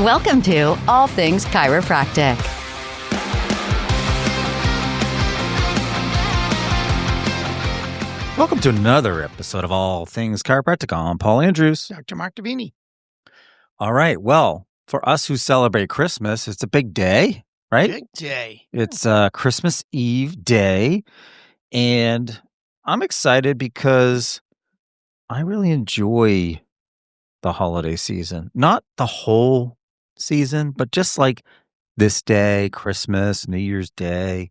Welcome to All Things Chiropractic. Welcome to another episode of All Things Chiropractic. I'm Paul Andrews. Dr. Mark Davini. All right. Well, for us who celebrate Christmas, it's a big day, right? Big day. It's Christmas Eve day. And I'm excited because I really enjoy the holiday season. Not the whole season, but just like this day, Christmas, New Year's Day.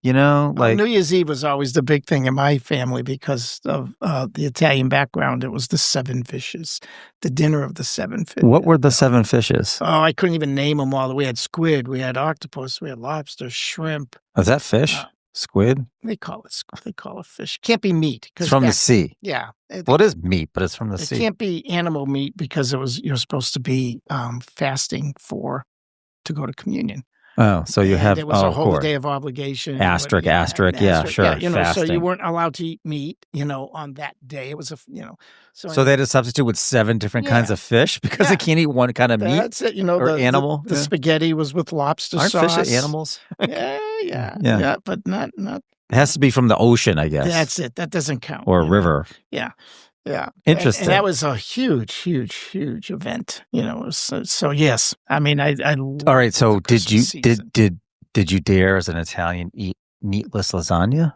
You know, like New Year's Eve was always the big thing in my family because of the Italian background. It was the seven fishes, the dinner of the seven fishes. What were the seven fishes? Oh, I couldn't even name them all. We had squid, we had octopus, we had lobster, shrimp. Is that fish? Squid? They call it fish. Can't be meat. It's from the sea. Yeah. Well, it is meat, but it's from the sea. It can't be animal meat because you're supposed to be fasting to go to communion. Oh, so you have, it was a whole day of obligation. Asterisk, yeah, sure. Yeah, so you weren't allowed to eat meat, on that day. It was So they had to substitute with seven different kinds of fish because they can't eat one kind of meat. That's it, or animal. The spaghetti was with lobster Aren't sauce. fish animals? Yeah, but not. It has to be from the ocean, I guess. That's it. That doesn't count. Or a river. Yeah. Interesting. And that was a huge event. So yes, I mean, I all right. So did you season. did you dare as an Italian eat meatless lasagna?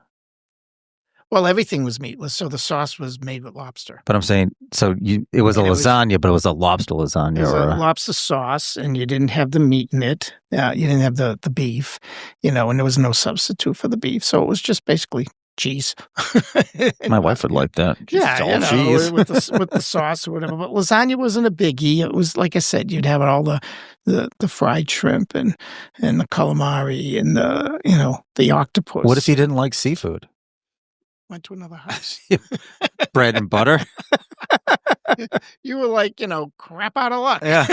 Well, everything was meatless, so the sauce was made with lobster. But I'm saying, so it was a lasagna, but it was a lobster lasagna. It was a lobster sauce, and you didn't have the meat in it. You didn't have the beef, and there was no substitute for the beef, so it was just basically cheese. My wife would like that. Just cheese with the sauce or whatever. But lasagna wasn't a biggie. It was, like I said, you'd have all the fried shrimp and the calamari and the octopus. What if you didn't like seafood? Went to another house. Bread and butter. You were like, crap out of luck. Yeah.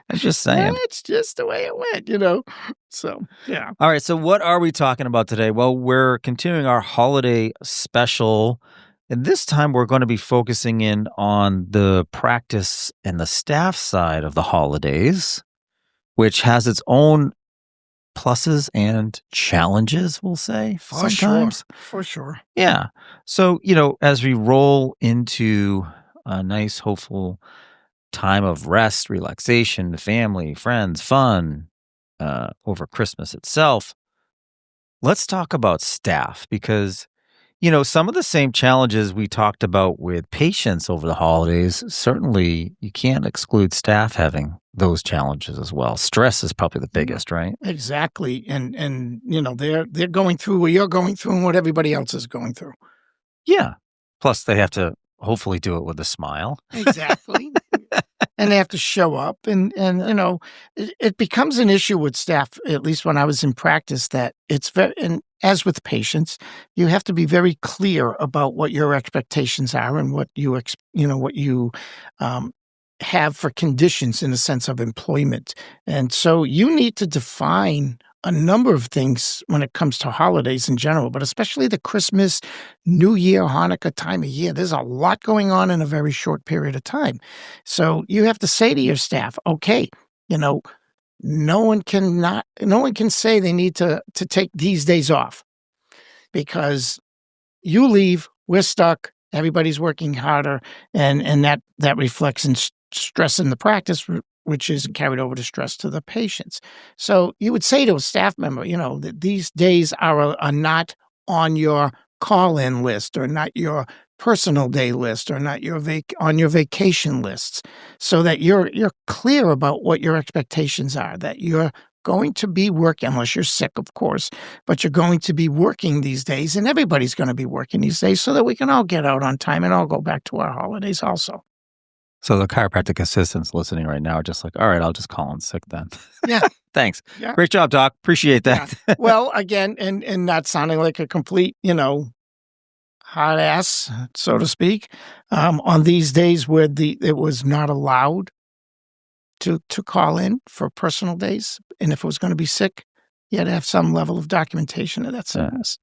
I'm just saying. It's just the way it went, So, yeah. All right. So what are we talking about today? Well, we're continuing our holiday special. And this time we're going to be focusing in on the practice and the staff side of the holidays, which has its own pluses and challenges, we'll say, sometimes. For sure. Yeah. So, as we roll into a nice, hopeful time of rest, relaxation, family, friends, fun over Christmas itself, let's talk about staff because, some of the same challenges we talked about with patients over the holidays, certainly you can't exclude staff having those challenges as well. Stress is probably the biggest, right? Exactly. And they're going through what you're going through and what everybody else is going through. Yeah. Plus they have to hopefully do it with a smile. Exactly. And they have to show up and it becomes an issue with staff, at least when I was in practice, that it's very, and as with patients, you have to be very clear about what your expectations are and what you have for conditions in the sense of employment. And so you need to define a number of things when it comes to holidays in general, but especially the Christmas, New Year, Hanukkah time of year. There's a lot going on in a very short period of time. So you have to say to your staff, okay, no one can say they need to take these days off because you leave, we're stuck, everybody's working harder, and that reflects in stress in the practice, which is carried over to stress to the patients. So you would say to a staff member, that these days are not on your call-in list or not your personal day list or not on your vacation lists, so that you're clear about what your expectations are, that you're going to be working, unless you're sick, of course, but you're going to be working these days, and everybody's going to be working these days so that we can all get out on time and all go back to our holidays also. So the chiropractic assistants listening right now are just like, all right, I'll just call in sick then. Yeah. Thanks. Yeah. Great job, Doc. Appreciate that. Yeah. Well, again, and not sounding like a complete, hot ass, so to speak, on these days where it was not allowed to call in for personal days. And if it was going to be sick, you had to have some level of documentation of that sickness.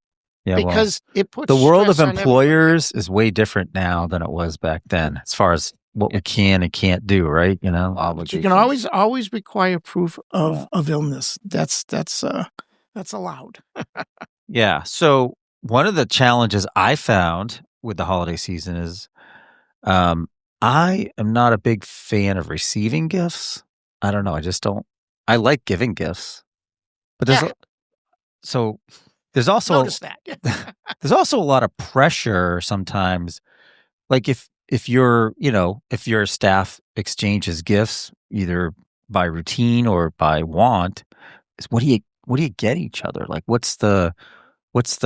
Yeah, because it puts the world of stress on employers is way different now than it was back then, as far as what we can and can't do, right? You know, You obligations. can always require proof of illness. That's allowed. Yeah. So one of the challenges I found with the holiday season is um, I am not a big fan of receiving gifts. I don't know. I just don't. I like giving gifts, but Yeah, so there's also notice that. there's also a lot of pressure sometimes. Like if if your staff exchanges gifts either by routine or by want, is what do you get each other? Like what's the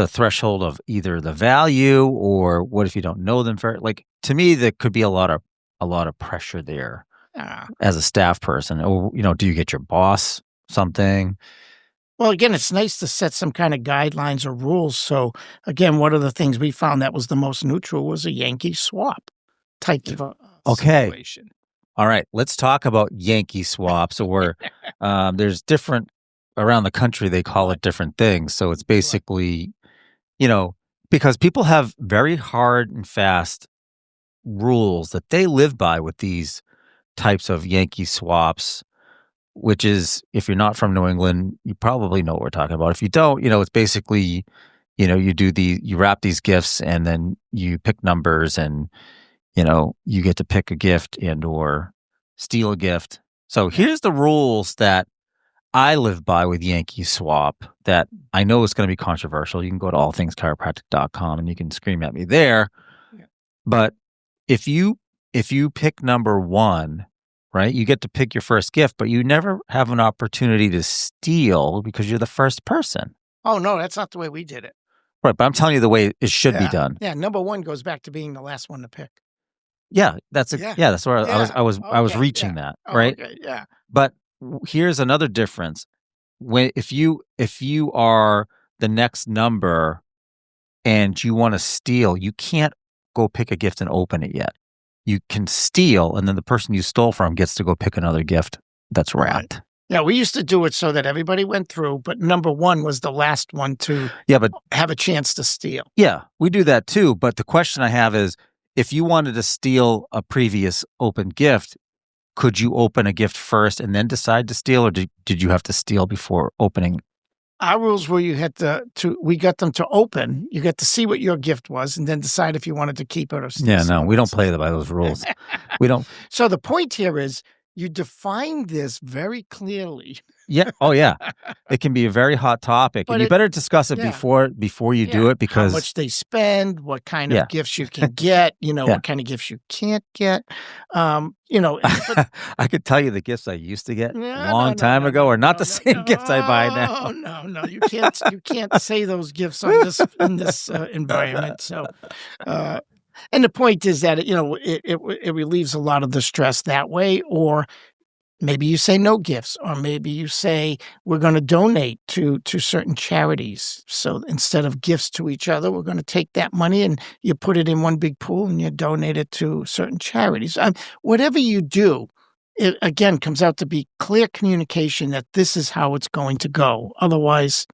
threshold of either the value or what if you don't know them for like to me there could be a lot of pressure there Ah. as a staff person. Or do you get your boss something? Well, again, it's nice to set some kind of guidelines or rules. So, again, one of the things we found that was the most neutral was a Yankee swap type of Okay. situation. All right, let's talk about Yankee swaps or there's different around the country they call it different things. So it's basically, because people have very hard and fast rules that they live by with these types of Yankee swaps, which is if you're not from New England, you probably know what we're talking about. If you don't, it's basically, you wrap these gifts and then you pick numbers and you get to pick a gift and or steal a gift. So here's the rules that I live by with Yankee Swap that I know is going to be controversial. You can go to allthingschiropractic.com and you can scream at me there. Yeah. But if you pick number 1, right, you get to pick your first gift, but you never have an opportunity to steal because you're the first person. Oh, no, that's not the way we did it. Right, but I'm telling you the way it should be done. Yeah, number 1 goes back to being the last one to pick. Yeah, that's where I was reaching that, right? Okay, yeah. But here's another difference. If you are the next number and you want to steal, you can't go pick a gift and open it yet. You can steal, and then the person you stole from gets to go pick another gift that's wrapped. Yeah, we used to do it so that everybody went through, but number 1 was the last one to have a chance to steal. Yeah, we do that too. But the question I have is, if you wanted to steal a previous open gift, could you open a gift first and then decide to steal, or did you have to steal before opening? Our rules were you had we got them to open, you get to see what your gift was, and then decide if you wanted to keep it or steal. Yeah, no, we don't play by those rules. We don't. So the point here is you define this very clearly. Yeah. Oh, yeah. It can be a very hot topic, and you better discuss it before you do it because how much they spend, what kind of gifts you can get, what kind of gifts you can't get. But, I could tell you the gifts I used to get a long time ago are not the same gifts I buy now. No, you can't say those gifts on this in this environment. So, and the point is that it relieves a lot of the stress that way, or maybe you say no gifts, or maybe you say we're going to donate to certain charities. So instead of gifts to each other, we're going to take that money and you put it in one big pool and you donate it to certain charities. Whatever you do, it again comes out to be clear communication that this is how it's going to go. Otherwise,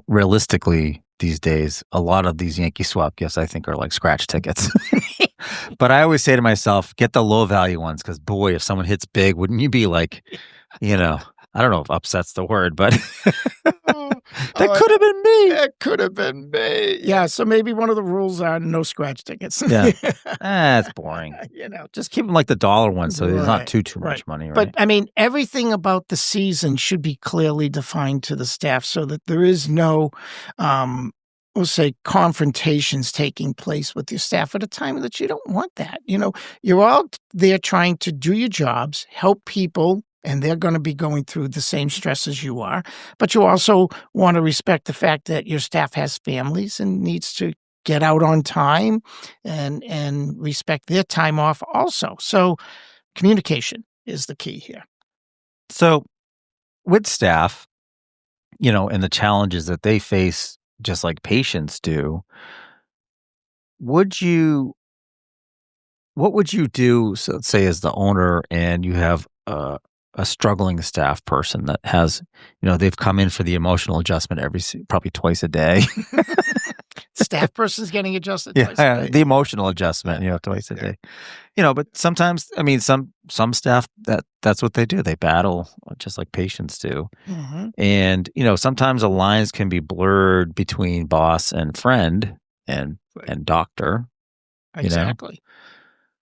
realistically these days, a lot of these Yankee swap gifts I think are like scratch tickets. But I always say to myself, get the low value ones because boy, if someone hits big, wouldn't you be like, I don't know if upset's the word, but that could have been me. That could have been me. Yeah, so maybe one of the rules are no scratch tickets. Yeah, that's boring. Just keep them like the dollar ones, so there's not too much money. Right? But I mean, everything about the season should be clearly defined to the staff so that there is no, we'll say, confrontations taking place with your staff at a time that you don't want that. You're all there trying to do your jobs, help people. And they're going to be going through the same stress as you are. But you also want to respect the fact that your staff has families and needs to get out on time and respect their time off also. So communication is the key here. So with staff, and the challenges that they face, just like patients do, what would you do, so let's say as the owner and you have a struggling staff person that has, they've come in for the emotional adjustment probably twice a day. Staff person's getting adjusted Yeah, twice a day. the emotional adjustment, twice a day. But sometimes, I mean, some staff that's what they do. They battle just like patients do. Mm-hmm. And, sometimes the lines can be blurred between boss and friend and doctor. Exactly.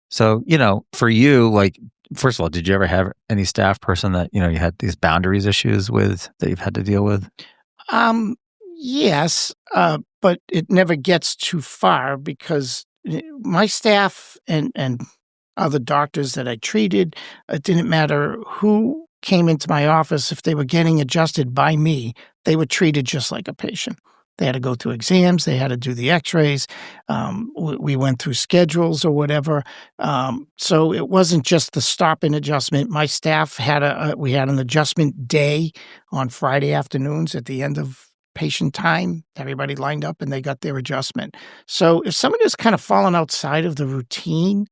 So, for you, like, first of all, did you ever have any staff person that, you had these boundaries issues with that you've had to deal with? Yes, but it never gets too far because my staff and other doctors that I treated, it didn't matter who came into my office. If they were getting adjusted by me, they were treated just like a patient. They had to go through exams. They had to do the x-rays. We went through schedules or whatever. So it wasn't just the stop-in adjustment. My staff we had an adjustment day on Friday afternoons at the end of patient time. Everybody lined up and they got their adjustment. So if somebody was kind of falling outside of the routine,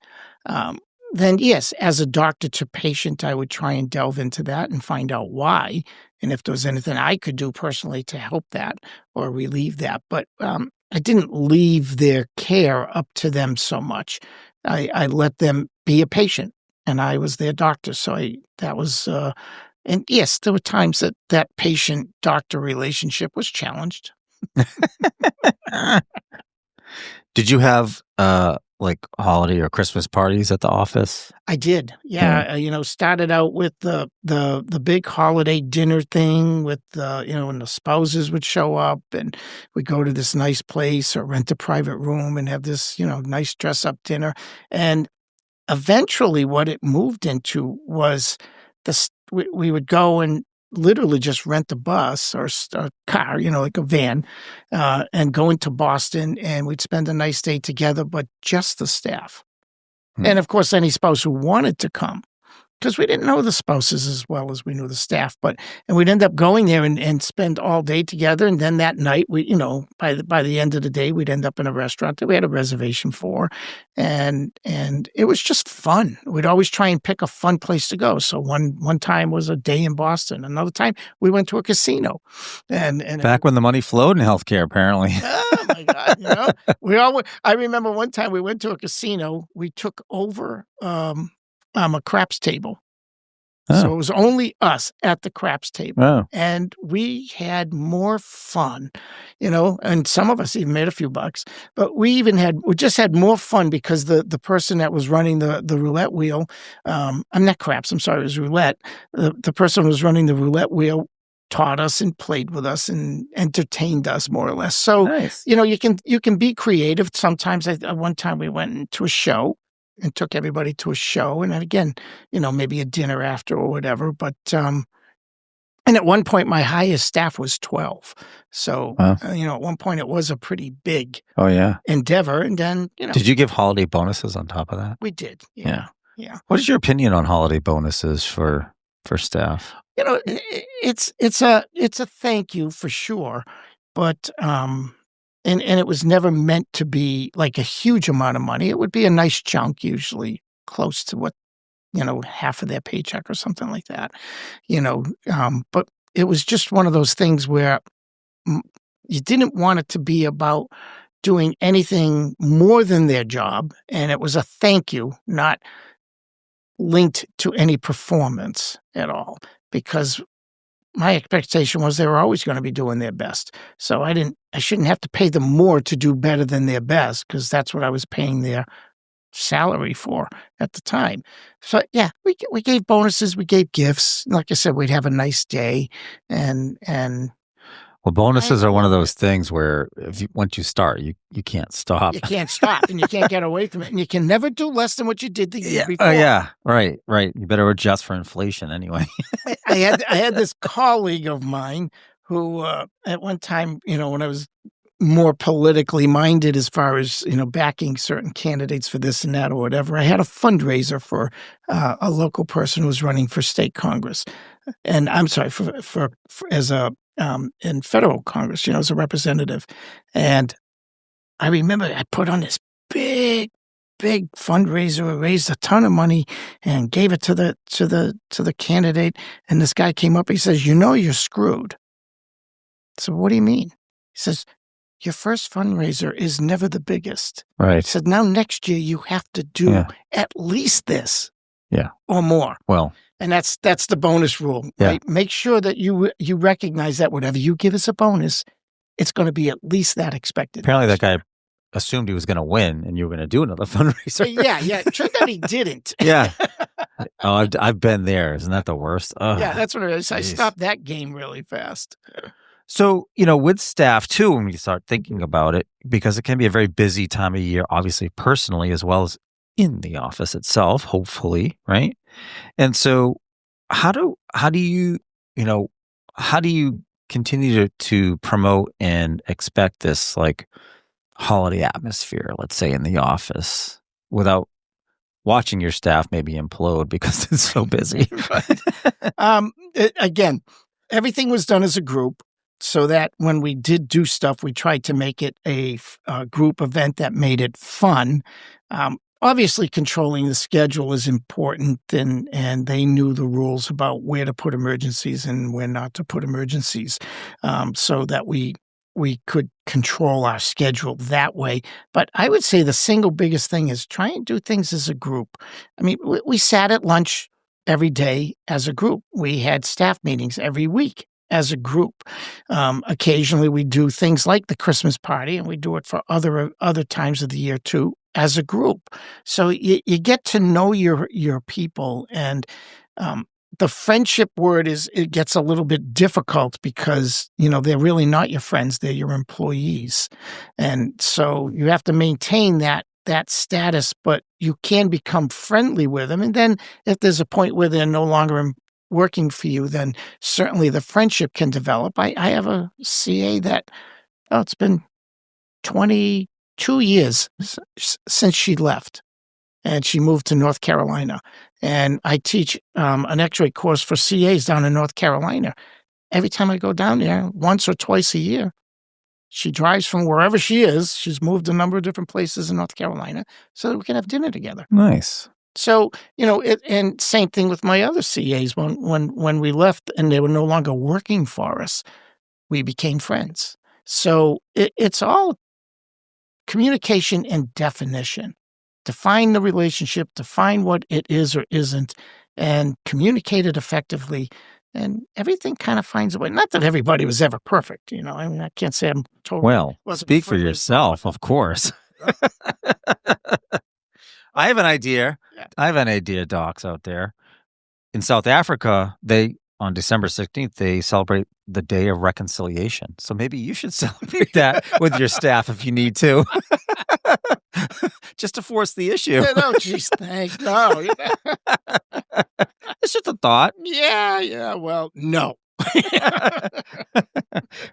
then yes, as a doctor to patient, I would try and delve into that and find out why, and if there was anything I could do personally to help that or relieve that. But I didn't leave their care up to them so much. I let them be a patient, and I was their doctor. So that was, and yes, there were times that patient-doctor relationship was challenged. Did you have like holiday or Christmas parties at the office? I did. Yeah. Started out with the big holiday dinner thing with when the spouses would show up and we go to this nice place or rent a private room and have this, nice dress up dinner. And eventually what it moved into was we would go and literally just rent a bus or a car, like a van, and go into Boston, and we'd spend a nice day together, but just the staff. And of course, any spouse who wanted to come, because we didn't know the spouses as well as we knew the staff, and we'd end up going there and spend all day together. And then that night, we, by the end of the day, we'd end up in a restaurant that we had a reservation for, and it was just fun. We'd always try and pick a fun place to go. So one time was a day in Boston. Another time we went to a casino, and back when the money flowed in healthcare, apparently. Oh my God! I remember one time we went to a casino. We took over a craps table. Oh. So it was only us at the craps table. Oh. And we had more fun, and some of us even made a few bucks, but we just had more fun because the person that was running the roulette wheel, I'm not craps, I'm sorry, it was roulette. The person who was running the roulette wheel taught us and played with us and entertained us more or less. So, nice. You can be creative. Sometimes one time we went to a show and took everybody to a show. And then again, maybe a dinner after or whatever. But, and at one point my highest staff was 12. So, at one point it was a pretty big endeavor. And then, Did you give holiday bonuses on top of that? We did. Yeah. What is your opinion on holiday bonuses for staff? It's a thank you for sure. But, and it was never meant to be like a huge amount of money. It would be a nice chunk, usually close to what, half of their paycheck or something like that, but it was just one of those things where you didn't want it to be about doing anything more than their job. And it was a thank you, not linked to any performance at all, because my expectation was they were always going to be doing their best. So I shouldn't have to pay them more to do better than their best, because that's what I was paying their salary for at the time. So yeah, we gave bonuses, we gave gifts. Like I said, we'd have a nice day, and well, bonuses are one of those things where once you start, you can't stop. You can't stop, and you can't get away from it, and you can never do less than what you did the year before. Oh yeah, right. You better adjust for inflation anyway. I had this colleague of mine who at one time, when I was more politically minded as far as backing certain candidates for this and that or whatever, I had a fundraiser for a local person who was running for state Congress, and I'm sorry for as a in federal Congress, as a representative. And I remember I put on this big big fundraiser, we raised a ton of money and gave it to the candidate. And this guy came up, he says, you're screwed. So what do you mean? He says, your first fundraiser is never the biggest. Right. He said, now next year you have to do at least this. Yeah. Or more. Well. And that's the bonus rule, right? Make sure that you recognize that whatever you give as a bonus, it's going to be at least that expected. Apparently that guy assumed he was going to win and you were going to do another fundraiser. Yeah. Turned out he didn't. Yeah. Oh, I've been there. Isn't that the worst? Oh, yeah, that's what it is. I stopped that game really fast. So, with staff too, when we start thinking about it, because it can be a very busy time of year, obviously personally, as well as in the office itself, hopefully, right? And so how do you, how do you continue to promote and expect this like holiday atmosphere, let's say in the office, without watching your staff maybe implode because it's so busy? Again, everything was done as a group so that when we did do stuff, we tried to make it a group event that made it fun. Obviously, controlling the schedule is important, and they knew the rules about where to put emergencies and where not to put emergencies, so that we could control our schedule that way. But I would say the single biggest thing is try and do things as a group. I mean, we sat at lunch every day as a group. We had staff meetings every week as a group. Occasionally, we do things like the Christmas party, and we do it for other times of the year too, as a group. So you get to know your people, and the friendship word it gets a little bit difficult because, they're really not your friends, they're your employees. And so you have to maintain that status, but you can become friendly with them. And then if there's a point where they're no longer working for you, then certainly the friendship can develop. I have a CA that, it's been 22 years since she left. And she moved to North Carolina. And I teach an X-ray course for CAs down in North Carolina. Every time I go down there, once or twice a year, she drives from wherever she is. She's moved a number of different places in North Carolina so that we can have dinner together. Nice. So, and same thing with my other CAs. When we left and they were no longer working for us, we became friends. So it's all communication and definition. Define the relationship, define what it is or isn't, and communicate it effectively. And everything kind of finds a way. Not that everybody was ever perfect, I mean, I can't say I'm totally. Well, speak for yourself, of course. I have an idea. Yeah. I have an idea, docs out there. In South Africa, on December 16th, they celebrate the Day of Reconciliation. So maybe you should celebrate that with your staff if you need to. Just to force the issue. No, geez, thanks. No. It's just a thought. Yeah. Well, no.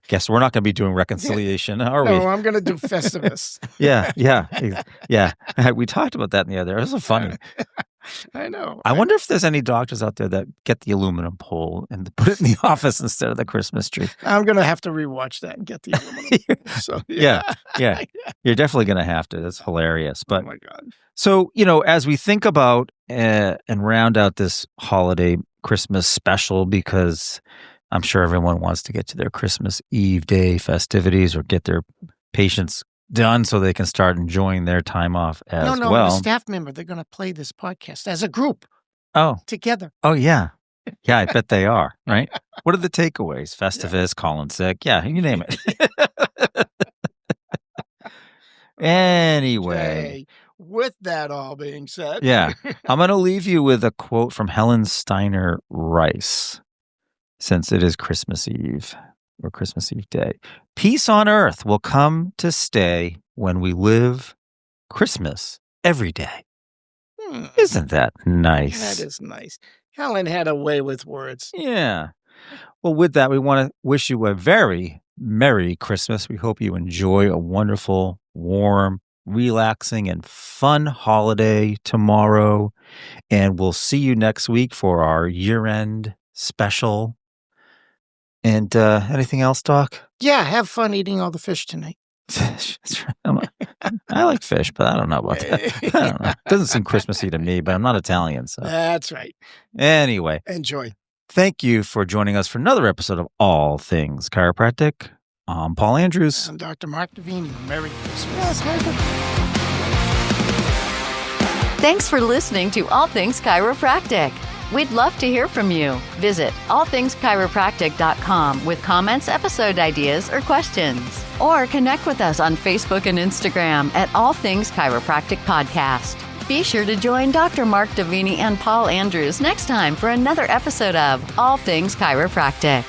Guess we're not going to be doing reconciliation, are we? No, I'm going to do Festivus. Yeah. We talked about that in the other. It was funny. I know. I wonder if there's any doctors out there that get the aluminum pole and put it in the office instead of the Christmas tree. I'm going to have to rewatch that and get the aluminum pole. So, yeah. You're definitely going to have to. That's hilarious. But, oh my God. So, as we think about and round out this holiday Christmas special, because I'm sure everyone wants to get to their Christmas Eve day festivities or get their patients done so they can start enjoying their time off as well. No, a staff member, they're going to play this podcast as a group. Oh. Together. Oh, yeah. Yeah, I bet they are, right? What are the takeaways? Festivus, calling sick. Yeah, you name it. Anyway. Okay. With that all being said. Yeah. I'm going to leave you with a quote from Helen Steiner Rice, since it is Christmas Eve. Or Christmas Eve day. Peace on earth will come to stay when we live Christmas every day. Isn't that nice? That is nice. Helen had a way with words. Yeah. Well, with that, we want to wish you a very Merry Christmas. We hope you enjoy a wonderful, warm, relaxing, and fun holiday tomorrow. And we'll see you next week for our year-end special. And anything else, Doc? Yeah, have fun eating all the fish tonight. Fish. That's right. I like fish, but I don't know about that. I don't know. It doesn't seem Christmassy to me, but I'm not Italian, so. That's right. Anyway, Enjoy. thank you for joining us for another episode of All Things Chiropractic. I'm Paul Andrews. I'm Dr. Mark Davini. Merry Christmas. Yes, Merry Christmas. Thanks for listening to All Things Chiropractic. We'd love to hear from you. Visit allthingschiropractic.com with comments, episode ideas, or questions. Or connect with us on Facebook and Instagram at All Things Chiropractic Podcast. Be sure to join Dr. Mark Davini and Paul Andrews next time for another episode of All Things Chiropractic.